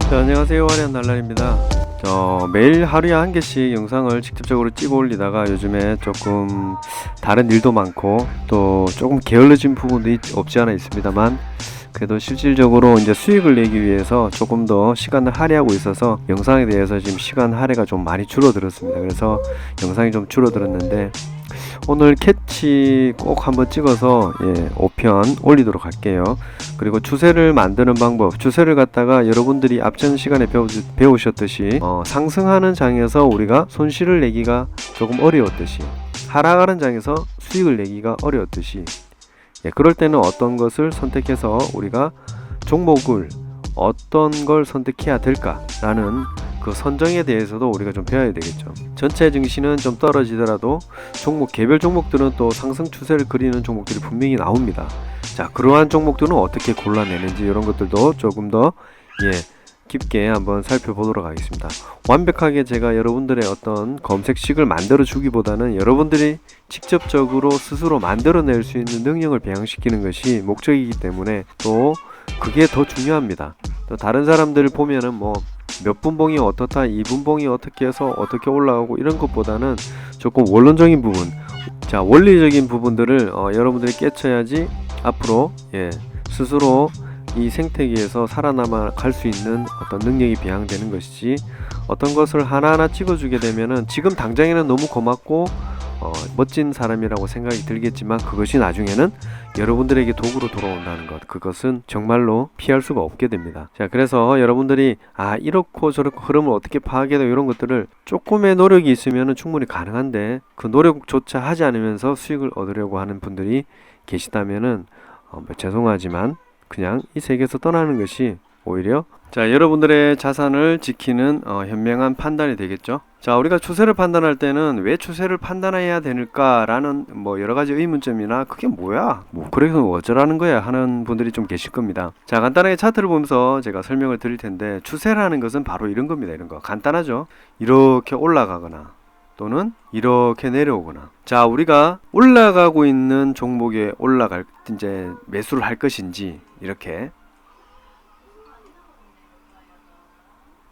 자, 안녕하세요. 화려한 날라입니다. 매일 하루에 한 개씩 영상을 직접적으로 찍어 올리다가 요즘에 조금 다른 일도 많고 또 조금 게을러진 부분도 없지 않아 있습니다만, 그래도 실질적으로 이제 수익을 내기 위해서 조금 더 시간을 할애하고 있어서 영상에 대해서 지금 시간 할애가 좀 많이 줄어들었습니다. 그래서 영상이 좀 줄어들었는데, 오늘 캐치 꼭 한번 찍어서 5편 올리도록 할게요. 그리고 추세를 만드는 방법, 추세를 갖다가 여러분들이 앞전 시간에 배우셨듯이 상승하는 장에서 우리가 손실을 내기가 조금 어려웠듯이, 하락하는 장에서 수익을 내기가 어려웠듯이, 그럴 때는 어떤 것을 선택해서 우리가 종목을 어떤 걸 선택해야 될까라는 그 선정에 대해서도 우리가 좀 배워야 되겠죠. 전체 증시는 좀 떨어지더라도 개별 종목들은 또 상승 추세를 그리는 종목들이 분명히 나옵니다. 자, 그러한 종목들은 어떻게 골라내는지 이런 것들도 조금 더 깊게 한번 살펴보도록 하겠습니다. 완벽하게 제가 여러분들의 어떤 검색식을 만들어 주기보다는 여러분들이 직접적으로 스스로 만들어낼 수 있는 능력을 배양시키는 것이 목적이기 때문에 또 그게 더 중요합니다. 또 다른 사람들을 보면은 몇 분봉이 어떻다, 2분봉이 어떻게 해서 어떻게 올라가고 이런 것보다는 조금 원론적인 부분, 자, 원리적인 부분들을 여러분들이 깨쳐야지 앞으로 스스로 이 생태계에서 살아남아 갈 수 있는 어떤 능력이 배양되는 것이지, 어떤 것을 하나하나 찍어주게 되면은 지금 당장에는 너무 고맙고 멋진 사람이라고 생각이 들겠지만, 그것이 나중에는 여러분들에게 도구로 돌아온다는 것, 그것은 정말로 피할 수가 없게 됩니다. 자, 그래서 여러분들이 이렇고 저렇고 흐름을 어떻게 파악해야 이런 것들을 조금의 노력이 있으면 충분히 가능한데, 그 노력조차 하지 않으면서 수익을 얻으려고 하는 분들이 계시다면은 죄송하지만 그냥 이 세계에서 떠나는 것이 오히려 여러분들의 자산을 지키는 현명한 판단이 되겠죠. 자, 우리가 추세를 판단할 때는 왜 추세를 판단해야 되는가라는 여러가지 의문점이나 그게 뭐야? 그래서 어쩌라는 거야? 하는 분들이 좀 계실 겁니다. 자, 간단하게 차트를 보면서 제가 설명을 드릴 텐데, 추세라는 것은 바로 이런 겁니다. 이런 거. 간단하죠? 이렇게 올라가거나 또는 이렇게 내려오거나. 자, 우리가 올라가고 있는 종목에 매수를 할 것인지,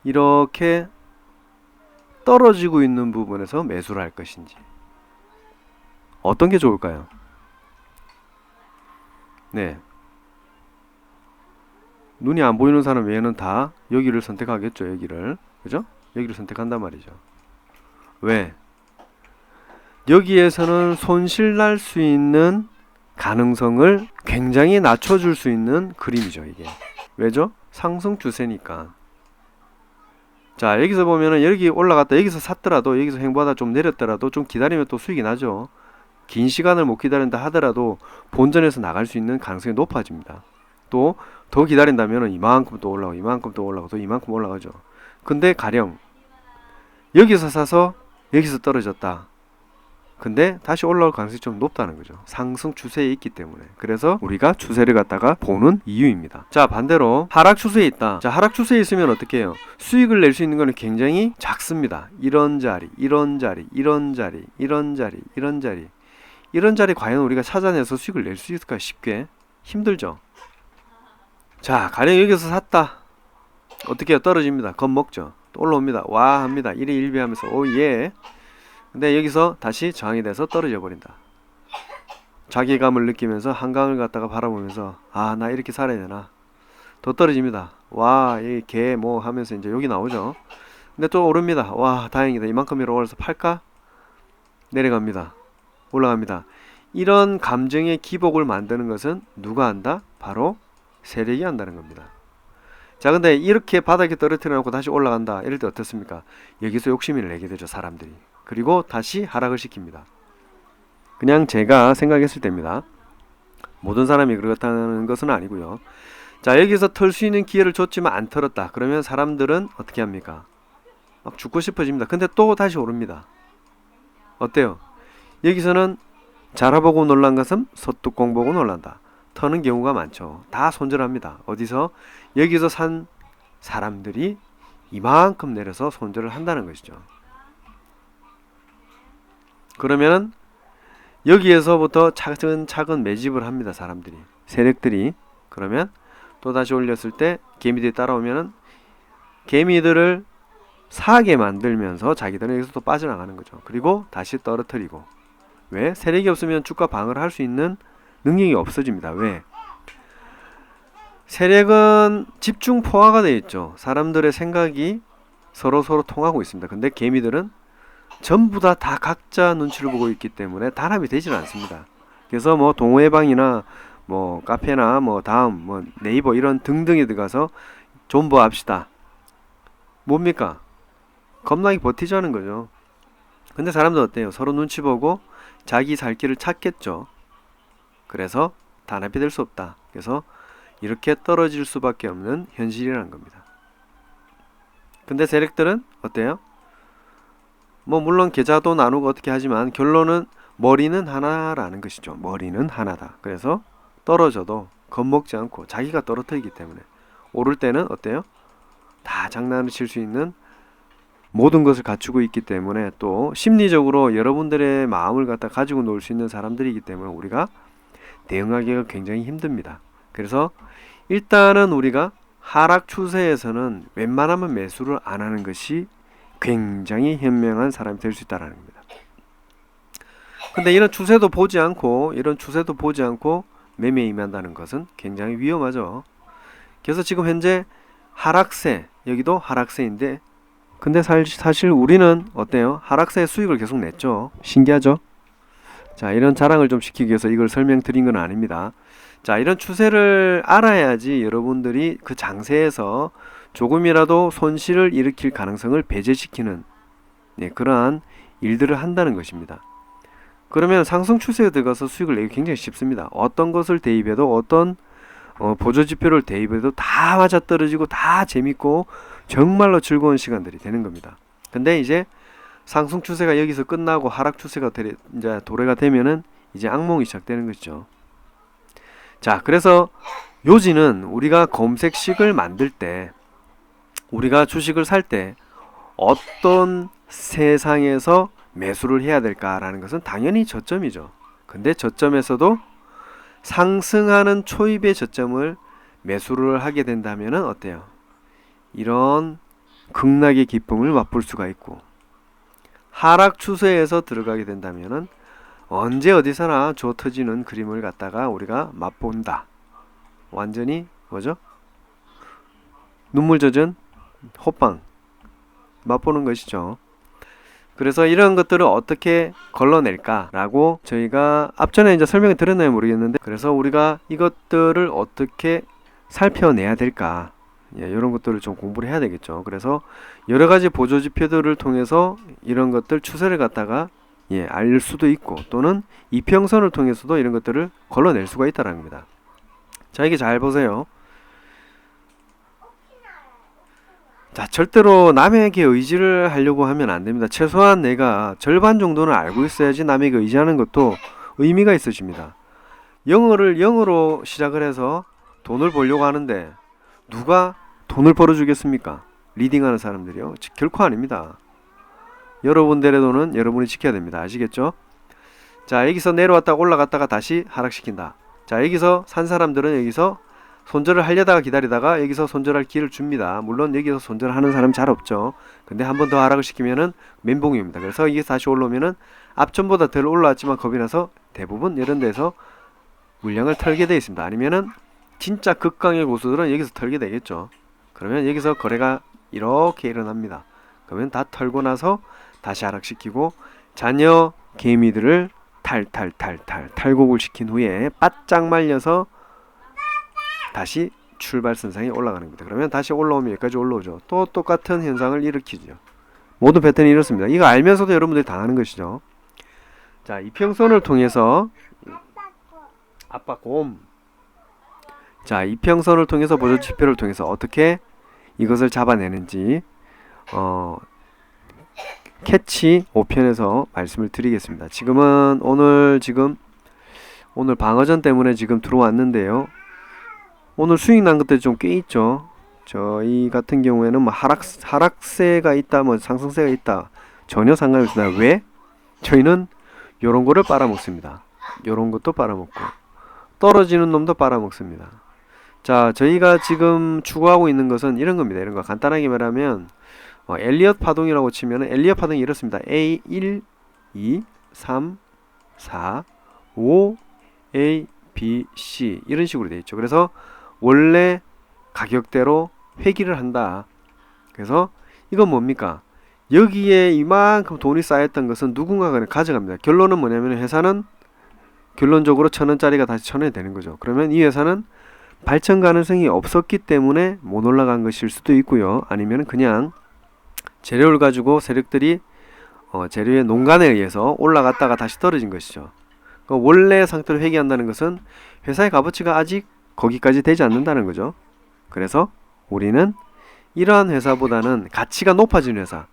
이렇게 떨어지고 있는 부분에서 매수를 할 것인지, 어떤 게 좋을까요? 네, 눈이 안 보이는 사람 외에는 다 여기를 선택하겠죠. 여기를, 그죠? 여기를 선택한단 말이죠. 왜? 여기에서는 손실 날 수 있는 가능성을 굉장히 낮춰줄 수 있는 그림이죠. 이게 왜죠? 상승 추세니까. 자, 여기서 보면은 여기 올라갔다, 여기서 샀더라도, 여기서 횡보하다 좀 내렸더라도 좀 기다리면 또 수익이 나죠. 긴 시간을 못 기다린다 하더라도 본전에서 나갈 수 있는 가능성이 높아집니다. 또 더 기다린다면 이만큼 또 올라가고, 이만큼 또 올라가고, 또 이만큼 올라가죠. 근데 가령 여기서 사서 여기서 떨어졌다, 근데 다시 올라올 가능성이 좀 높다는 거죠. 상승 추세에 있기 때문에. 그래서 우리가 추세를 갖다가 보는 이유입니다. 자, 반대로 하락 추세에 있다. 자, 하락 추세에 있으면 어떻게 해요? 수익을 낼 수 있는 거는 굉장히 작습니다. 이런 자리, 이런 자리, 이런 자리, 이런 자리, 이런 자리, 이런 자리 과연 우리가 찾아내서 수익을 낼 수 있을까? 쉽게? 힘들죠. 자, 가령 여기서 샀다. 어떻게 해요? 떨어집니다. 겁먹죠. 또 올라옵니다. 와 합니다. 1위 1비 하면서 오예. 근데 여기서 다시 저항이 돼서 떨어져 버린다. 자괴감을 느끼면서 한강을 갖다가 바라보면서 나 이렇게 살아야 되나. 더 떨어집니다. 와, 이 개 하면서 이제 여기 나오죠. 근데 또 오릅니다. 와, 다행이다. 이만큼이라고 올라서 팔까? 내려갑니다. 올라갑니다. 이런 감정의 기복을 만드는 것은 누가 한다? 바로 세력이 한다는 겁니다. 자, 근데 이렇게 바닥에 떨어뜨려 놓고 다시 올라간다, 이럴 때 어떻습니까? 여기서 욕심을 내게 되죠, 사람들이. 그리고 다시 하락을 시킵니다. 그냥 제가 생각했을 때입니다. 모든 사람이 그렇다는 것은 아니고요. 자, 여기서 털 수 있는 기회를 줬지만 안 털었다. 그러면 사람들은 어떻게 합니까? 막 죽고 싶어집니다. 근데 또 다시 오릅니다. 어때요? 여기서는 자라보고 놀란 것은 소뚜껑 보고 놀란다. 터는 경우가 많죠. 다 손절합니다. 어디서? 여기서 산 사람들이 이만큼 내려서 손절을 한다는 것이죠. 그러면은 여기에서부터 차근차근 매집을 합니다. 세력들이. 그러면 또 다시 올렸을 때 개미들이 따라오면은 개미들을 사게 만들면서 자기들은 여기서 또 빠져나가는 거죠. 그리고 다시 떨어뜨리고. 왜? 세력이 없으면 주가 방어를 할 수 있는 능력이 없어집니다. 왜? 세력은 집중 포화가 되어 있죠. 사람들의 생각이 서로 통하고 있습니다. 근데 개미들은 전부 다 각자 눈치를 보고 있기 때문에 단합이 되질 않습니다. 그래서 뭐 동호회방이나 뭐 카페나 뭐 다음 뭐 네이버 이런 등등에 들어가서 존버합시다. 뭡니까? 겁나게 버티자는 거죠. 근데 사람들 어때요? 서로 눈치 보고 자기 살 길을 찾겠죠. 그래서 단합이 될 수 없다. 그래서 이렇게 떨어질 수밖에 없는 현실이라는 겁니다. 근데 세력들은 어때요? 뭐 물론 계좌도 나누고 어떻게 하지만 결론은 머리는 하나라는 것이죠. 머리는 하나다. 그래서 떨어져도 겁먹지 않고 자기가 떨어뜨리기 때문에 오를 때는 어때요? 다 장난을 칠 수 있는 모든 것을 갖추고 있기 때문에 또 심리적으로 여러분들의 마음을 갖다 가지고 놀 수 있는 사람들이기 때문에 우리가 대응하기가 굉장히 힘듭니다. 그래서 일단은 우리가 하락 추세에서는 웬만하면 매수를 안 하는 것이 굉장히 현명한 사람이 될 수 있다는 겁니다. 근데 이런 추세도 보지 않고 매매에 임한다는 것은 굉장히 위험하죠. 그래서 지금 현재 하락세, 여기도 하락세인데 근데 사실 우리는 어때요? 하락세의 수익을 계속 냈죠. 신기하죠? 자, 이런 자랑을 좀 시키기 위해서 이걸 설명드린 건 아닙니다. 자, 이런 추세를 알아야지 여러분들이 그 장세에서 조금이라도 손실을 일으킬 가능성을 배제시키는 그러한 일들을 한다는 것입니다. 그러면 상승 추세에 들어가서 수익을 내기 굉장히 쉽습니다. 어떤 것을 대입해도 어떤 보조지표를 대입해도 다 맞아떨어지고 다 재밌고 정말로 즐거운 시간들이 되는 겁니다. 근데 이제 상승 추세가 여기서 끝나고 하락 추세가 이제 도래가 되면은 이제 악몽이 시작되는 것이죠. 자, 그래서 요지는 우리가 검색식을 만들 때 우리가 주식을 살 때 어떤 세상에서 매수를 해야 될까라는 것은 당연히 저점이죠. 근데 저점에서도 상승하는 초입의 저점을 매수를 하게 된다면은 어때요? 이런 극락의 기쁨을 맛볼 수가 있고 하락 추세에서 들어가게 된다면은 언제 어디서나 조 터지는 그림을 갖다가 우리가 맛본다. 완전히 뭐죠? 눈물 젖은 호빵 맛보는 것이죠. 그래서 이런 것들을 어떻게 걸러낼까라고 저희가 앞전에 이제 설명을 드렸나요 모르겠는데 그래서 우리가 이것들을 어떻게 살펴내야 될까 이런 것들을 좀 공부를 해야 되겠죠. 그래서 여러 가지 보조 지표들을 통해서 이런 것들 추세를 갖다가 알 수도 있고 또는 이평선을 통해서도 이런 것들을 걸러낼 수가 있다는 겁니다. 자, 이게 잘 보세요. 자, 절대로 남에게 의지를 하려고 하면 안 됩니다. 최소한 내가 절반 정도는 알고 있어야지 남에게 의지하는 것도 의미가 있으십니다. 영어를 영어로 시작을 해서 돈을 벌려고 하는데 누가 돈을 벌어주겠습니까? 리딩하는 사람들이요. 결코 아닙니다. 여러분들의 돈은 여러분이 지켜야 됩니다. 아시겠죠? 자, 여기서 내려왔다가 올라갔다가 다시 하락시킨다. 자, 여기서 산 사람들은 여기서 손절을 하려다가 기다리다가 여기서 손절할 기회를 줍니다. 물론 여기서 손절하는 사람 잘 없죠. 근데 한 번 더 하락을 시키면은 멘붕입니다. 그래서 이게 다시 올라오면은 앞전보다 덜 올라왔지만 겁이 나서 대부분 이런 데서 물량을 털게 되어 있습니다. 아니면은 진짜 극강의 고수들은 여기서 털게 되겠죠. 그러면 여기서 거래가 이렇게 일어납니다. 그러면 다 털고 나서 다시 하락시키고 잔여 개미들을 탈곡을 시킨 후에 바짝 말려서 다시 출발선상에 올라가는 겁니다. 그러면 다시 올라오면 여기까지 올라오죠. 또 똑같은 현상을 일으키죠. 모든 패턴이 이렇습니다. 이거 알면서도 여러분들이 당하는 것이죠. 자, 이평선을 통해서 자, 이평선을 통해서 보조지표를 통해서 어떻게 이것을 잡아내는지 캐치 5편에서 말씀을 드리겠습니다. 지금은 오늘 방어전 때문에 지금 들어왔는데요. 오늘 수익 난 것들이 좀 꽤 있죠. 저희 같은 경우에는 뭐 하락세가 있다, 뭐 상승세가 있다 전혀 상관이 없습니다. 왜? 저희는 요런 거를 빨아먹습니다. 요런 것도 빨아먹고 떨어지는 놈도 빨아먹습니다. 자, 저희가 지금 추구하고 있는 것은 이런 겁니다. 이런 거 간단하게 말하면 엘리엇 파동이라고 치면 엘리엇 파동이 이렇습니다. A 1, 2, 3, 4, 5, A, B, C 이런 식으로 되어 있죠. 그래서 원래 가격대로 회귀를 한다. 그래서 이건 뭡니까? 여기에 이만큼 돈이 쌓였던 것은 누군가가 가져갑니다. 결론은 뭐냐면 회사는 결론적으로 1,000원짜리가 다시 1,000원이 되는 거죠. 그러면 이 회사는 발전 가능성이 없었기 때문에 못 올라간 것일 수도 있고요. 아니면 그냥 재료를 가지고 세력들이 재료의 농간에 의해서 올라갔다가 다시 떨어진 것이죠. 그러니까 원래 상태로 회귀한다는 것은 회사의 값어치가 아직 거기까지 되지 않는다는 거죠. 그래서 우리는 이러한 회사보다는 가치가 높아진 회사,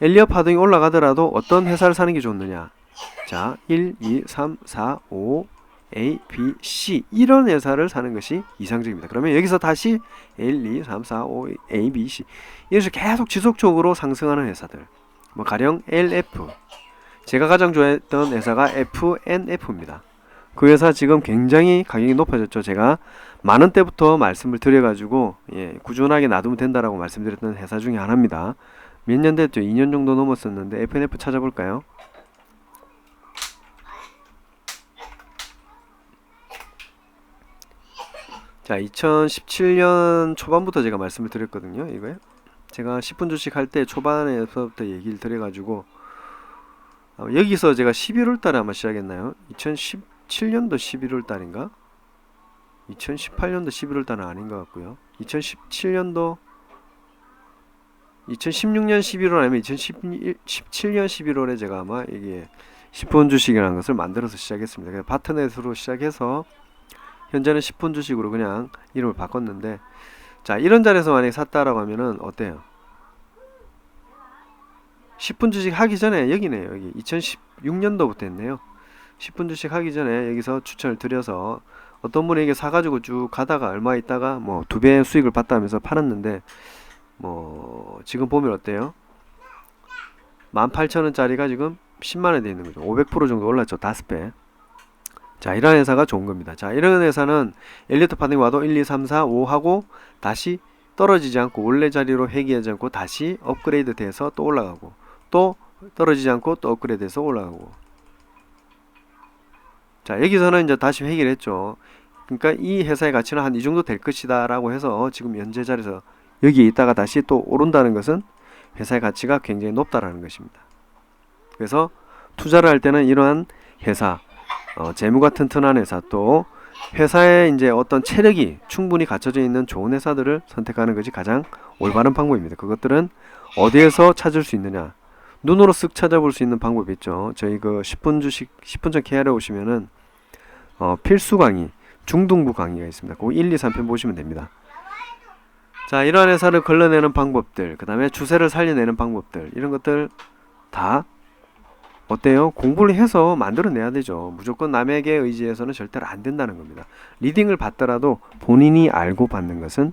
엘리엇 파동이 올라가더라도 어떤 회사를 사는 게 좋느냐. 자, 1, 2, 3, 4, 5, A, B, C 이런 회사를 사는 것이 이상적입니다. 그러면 여기서 다시 1, 2, 3, 4, 5, A, B, C 이래서 계속 지속적으로 상승하는 회사들, 뭐 가령 LF, 제가 가장 좋아했던 회사가 FNF입니다. 그 회사 지금 굉장히 가격이 높아졌죠. 제가 만원 때부터 말씀을 드려가지고 꾸준하게 놔두면 된다라고 말씀드렸던 회사 중에 하나입니다. 몇 년 됐죠? 2년 정도 넘었었는데 FNF 찾아볼까요? 자, 2017년 초반부터 제가 말씀을 드렸거든요. 이거요. 제가 10분 주식 할 때 초반에서부터 얘기를 드려가지고 여기서 제가 11월 달에 아마 시작했나요? 2017년도 11월 달인가? 2018년도 11월 달은 아닌 것 같고요. 2016년 11월 아니면 2017년 11월에 제가 아마 이게 10분 주식이라는 것을 만들어서 시작했습니다. 그래서 파트넷으로 시작해서 현재는 10분 주식으로 그냥 이름을 바꿨는데, 자, 이런 자리에서 만약에 샀다라고 하면은 어때요? 10분 주식 하기 전에 여기네요. 여기 2016년도부터 했네요. 10분 주식 하기 전에 여기서 추천을 드려서 어떤 분이 이게 사가지고 쭉 가다가 얼마 있다가 뭐 2배 수익을 봤다면서 팔았는데, 뭐 지금 보면 어때요? 18,000원짜리가 지금 10만원이 돼 있는 거죠. 500% 정도 올랐죠. 5배. 자, 이런 회사가 좋은 겁니다. 자, 이런 회사는 엘리엇 파동이 와도 1, 2, 3, 4, 5 하고 다시 떨어지지 않고 원래 자리로 회귀하지 않고 다시 업그레이드 돼서 또 올라가고, 또 떨어지지 않고 또 업그레이드 돼서 올라가고. 자, 여기서는 이제 다시 회귀를 했죠. 그러니까 이 회사의 가치는 한 이 정도 될 것이다 라고 해서 지금 현재 자리에서 여기에 있다가 다시 또 오른다는 것은 회사의 가치가 굉장히 높다라는 것입니다. 그래서 투자를 할 때는 이러한 회사, 재무가 튼튼한 회사, 또 회사에 이제 어떤 체력이 충분히 갖춰져 있는 좋은 회사들을 선택하는 것이 가장 올바른 방법입니다. 그것들은 어디에서 찾을 수 있느냐? 눈으로 쓱 찾아볼 수 있는 방법이 있죠. 저희 그 10분 주식 10분 전 KR에 오시면은 필수 강의, 중등부 강의가 있습니다. 그 1, 2, 3편 보시면 됩니다. 자, 이러한 회사를 걸러내는 방법들, 그 다음에 주세를 살려내는 방법들, 이런 것들 다 어때요? 공부를 해서 만들어내야 되죠. 무조건 남에게 의지해서는 절대로 안 된다는 겁니다. 리딩을 받더라도 본인이 알고 받는 것은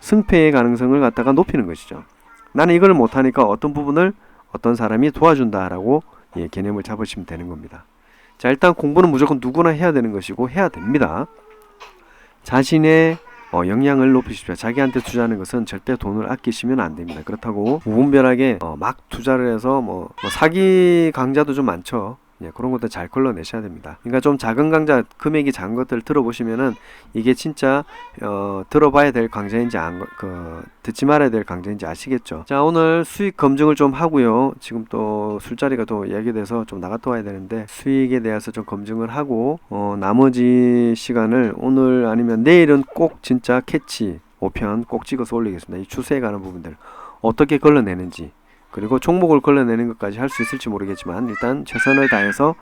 승패의 가능성을 갖다가 높이는 것이죠. 나는 이걸 못하니까 어떤 부분을 어떤 사람이 도와준다라고 개념을 잡으시면 되는 겁니다. 자, 일단 공부는 무조건 누구나 해야 되는 것이고 해야 됩니다. 자신의 역량을 높이십시오. 자기한테 투자하는 것은 절대 돈을 아끼시면 안 됩니다. 그렇다고 무분별하게 막 투자를 해서 뭐 사기 강좌도 좀 많죠. 그런 것들 잘 걸러내셔야 됩니다. 그러니까 좀 작은 강좌, 금액이 작은 것들 들어보시면은 이게 진짜 들어봐야 될 강좌인지 듣지 말아야 될 강좌인지 아시겠죠. 자, 오늘 수익 검증을 좀 하고요. 지금 또 술자리가 또 얘기돼서 좀 나갔다 와야 되는데 수익에 대해서 좀 검증을 하고 나머지 시간을 오늘 아니면 내일은 꼭 진짜 캐치 5편 꼭 찍어서 올리겠습니다. 이 추세에 관한 부분들 어떻게 걸러내는지, 그리고 종목을 걸러내는 것까지 할 수 있을지 모르겠지만 일단 최선을 다해서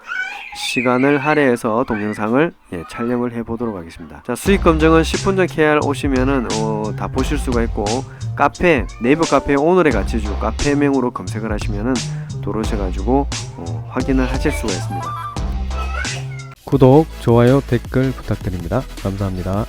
시간을 할애해서 동영상을 촬영을 해보도록 하겠습니다. 자, 수익 검증은 10분 전 KR 오시면은 다 보실 수가 있고, 카페, 네이버 카페 오늘의 가치주 카페명으로 검색을 하시면은 들어오셔가지고 확인을 하실 수가 있습니다. 구독, 좋아요, 댓글 부탁드립니다. 감사합니다.